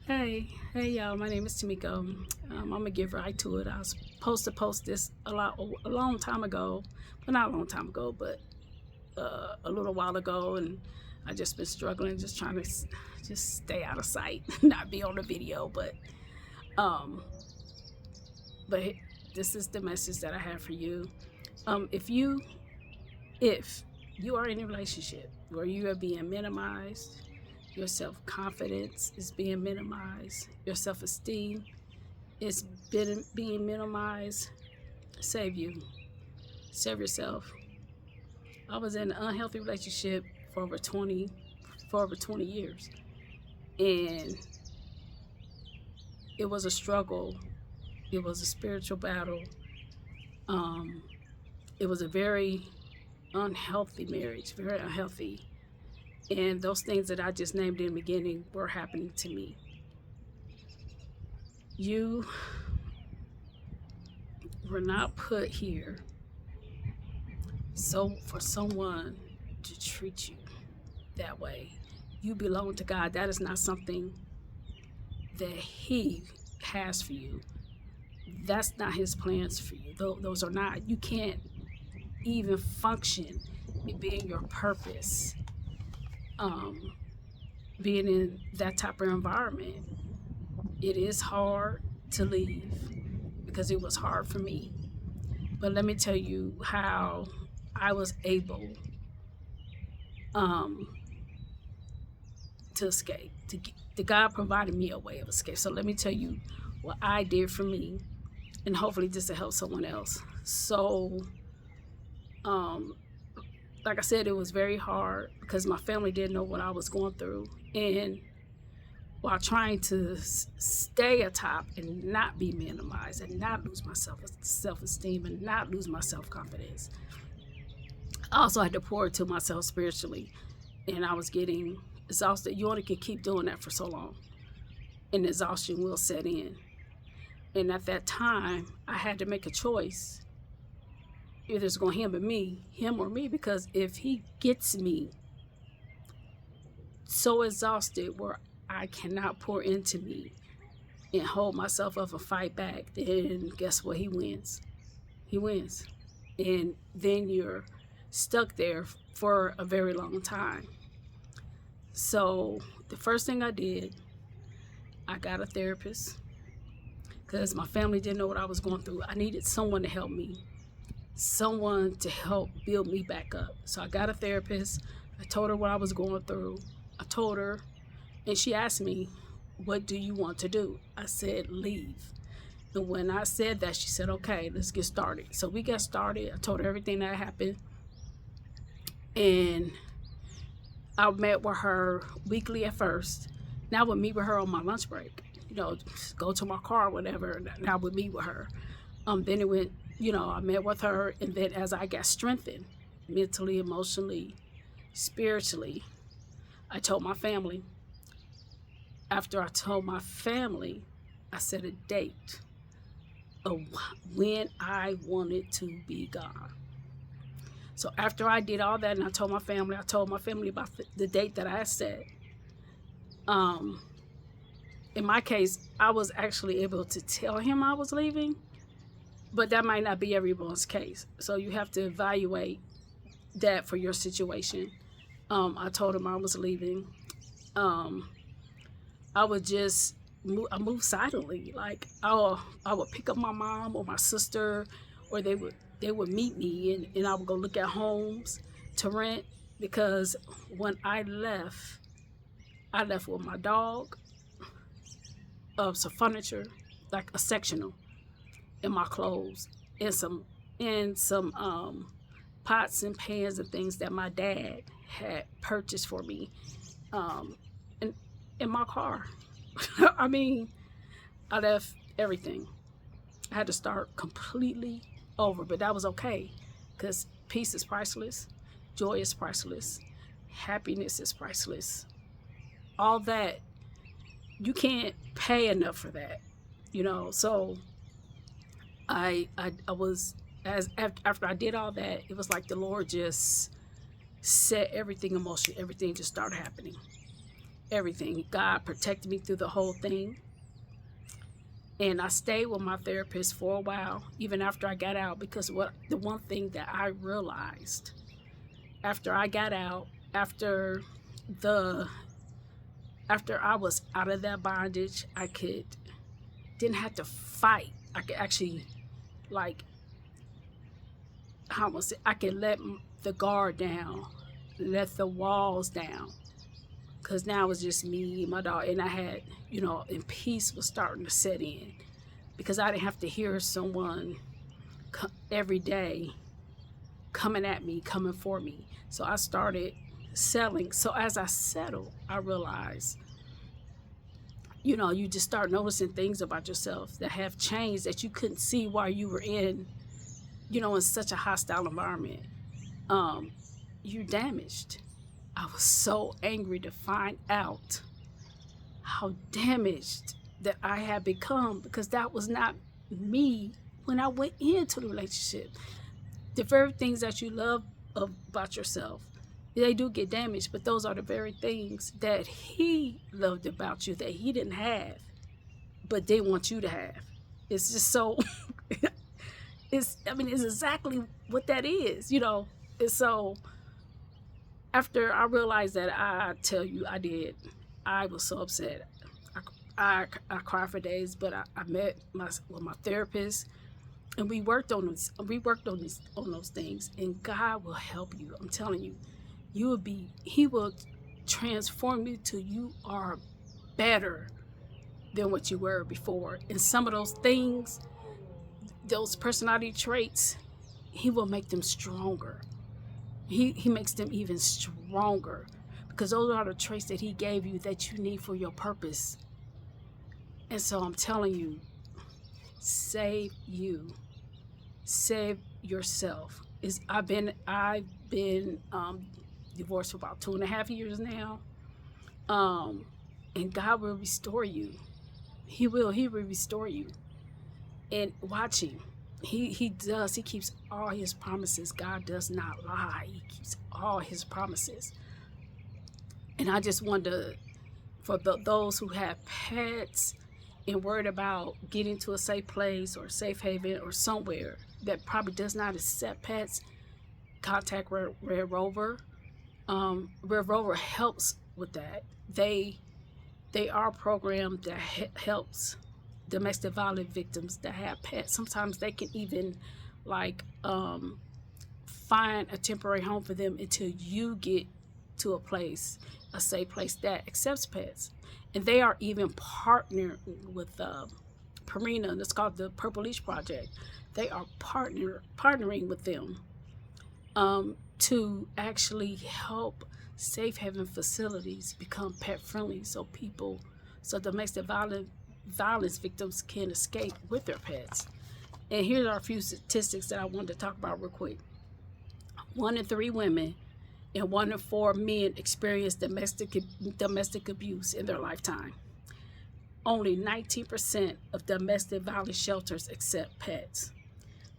Hey y'all, my name is Tamiko. I'm gonna get right to it. I was supposed to post this a long time ago, well, not a long time ago, but a little while ago, and I just been struggling, just trying to just stay out of sight, not be on the video, um, but this is the message that I have for you. If you are in a relationship where you are being minimized, your self confidence is being minimized, your self esteem is being minimized, save you, save yourself. I was in an unhealthy relationship for over 20 years, and it was a struggle. It was a spiritual battle. Um, it was a very unhealthy marriage, very unhealthy. And those things that I just named in the beginning were happening to me. You were not put here so for someone to treat you that way. You belong to God. That is not something that He has for you. That's not His plans for you. Those are not. You can't even function in being your purpose. Being in that type of environment, it is hard to leave because it was hard for me. But let me tell you how I was able um, to escape. The God provided me a way of escape. So let me tell you what I did for me, and hopefully this will help someone else. So, um, like I said, it was very hard because my family didn't know what I was going through, and while trying to stay atop and not be minimized and not lose my self-esteem and not lose my self-confidence, I also had to pour into myself spiritually, and I was getting exhausted. You only can keep doing that for so long, and exhaustion will set in. And at that time, I had to make a choice. Either it's going him or me, because if he gets me so exhausted where I cannot pour into me and hold myself up and fight back, then guess what? He wins. He wins. And then you're stuck there for a very long time. So the first thing I did, I got a therapist because my family didn't know what I was going through. I needed someone to help me, someone to help build me back up. So I got a therapist. I told her what I was going through. I told her, and she asked me, "What do you want to do?" I said, "Leave." And when I said that, she said, "Okay, let's get started." So we got started. I told her everything that happened. And I met with her weekly at first. Now I would meet with her on my lunch break. Go to my car or whatever, and I would meet with her. Then it went, I met with her, and then as I got strengthened mentally, emotionally, spiritually, I told my family. After I told my family, I set a date of when I wanted to be gone. So after I did all that and I told my family about the date that I set. In my case, I was actually able to tell him I was leaving, but that might not be everyone's case. So you have to evaluate that for your situation. I told him I was leaving. I would just I moved silently. Like I would pick up my mom or my sister, or they would meet me, and I would go look at homes to rent, because when I left with my dog, some furniture, like a sectional, and my clothes, and some pots and pans and things that my dad had purchased for me, and in my car. I mean, I left everything. I had to start completely over, but that was okay, because peace is priceless, joy is priceless, happiness is priceless. All that, you can't pay enough for that. So I was, after I did all that, it was like the Lord just set everything in motion. Everything just started happening. everything. God protected me through the whole thing. And I stayed with my therapist for a while, even after I got out, because the one thing that I realized after I got out, the after I was out of that bondage, didn't have to fight. I could actually, like, how was it? I could let the guard down, let the walls down, because now it was just me, my dog, and I had, and peace was starting to set in, because I didn't have to hear someone every day coming at me, coming for me. So I started settling. So as I settled, I realized, you just start noticing things about yourself that have changed that you couldn't see while you were in such a hostile environment. You're damaged. I was so angry to find out how damaged that I had become, because that was not me when I went into the relationship. The very things that you love about yourself, they do get damaged, but those are the very things that he loved about you that he didn't have, but they want you to have. It's just so, it's exactly what that is, And so after I realized that, I tell you, I was so upset. I cried for days, but I met with my therapist, and we worked on this. We worked on those things, and God will help you. I'm telling you, He will transform you till you are better than what you were before. And some of those things, those personality traits, He will make them stronger. He makes them even stronger, because those are the traits that He gave you that you need for your purpose. And so I'm telling you, save you, save yourself. I've been divorced for about 2.5 years now, and God will restore you. He will restore you. And watch Him. He does. He keeps all His promises. God does not lie. He keeps all His promises. And I just wonder, for those who have pets and worried about getting to a safe place or safe haven or somewhere that probably does not accept pets, contact Red Rover. Red Rover helps with that. They are a program that helps domestic violence victims that have pets. Sometimes they can even find a temporary home for them until you get to a safe place that accepts pets. And they are even partnered with Purina, and it's called the Purple Leash Project. They are partnering with them to actually help safe haven facilities become pet friendly, so domestic violence victims can escape with their pets. And here are a few statistics that I wanted to talk about real quick. 1 in 3 women and 1 in 4 men experience domestic abuse in their lifetime. Only 19% of domestic violence shelters accept pets.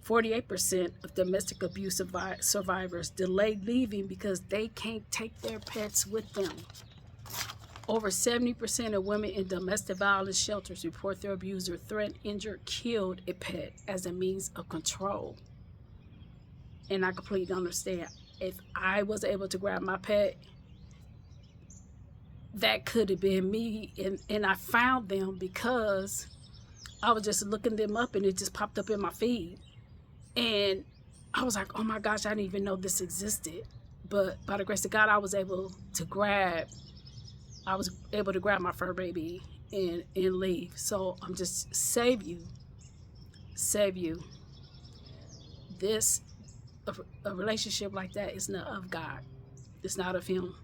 48% of domestic abuse survivors delay leaving because they can't take their pets with them. Over 70% of women in domestic violence shelters report their abuser threatened, injured, killed a pet as a means of control. And I completely understand. If I was able to grab my pet, that could have been me. And I found them because I was just looking them up, and it just popped up in my feed. And I was like, oh my gosh, I didn't even know this existed. But by the grace of God, I was able to grab my fur baby and leave. So I'm just save you. A relationship like that is not of God. It's not of Him.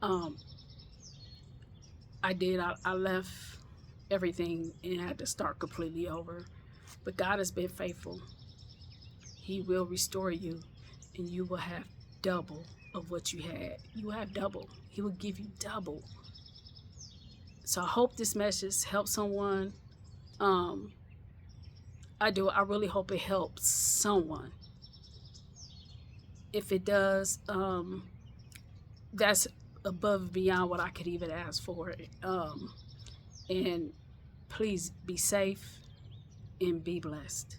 I left everything and had to start completely over. But God has been faithful. He will restore you, and you will have double of what you had. You will have double. He will give you double. So I hope this message helps someone. I do. I really hope it helps someone. If it does, that's above beyond what I could even ask for. And please be safe and be blessed.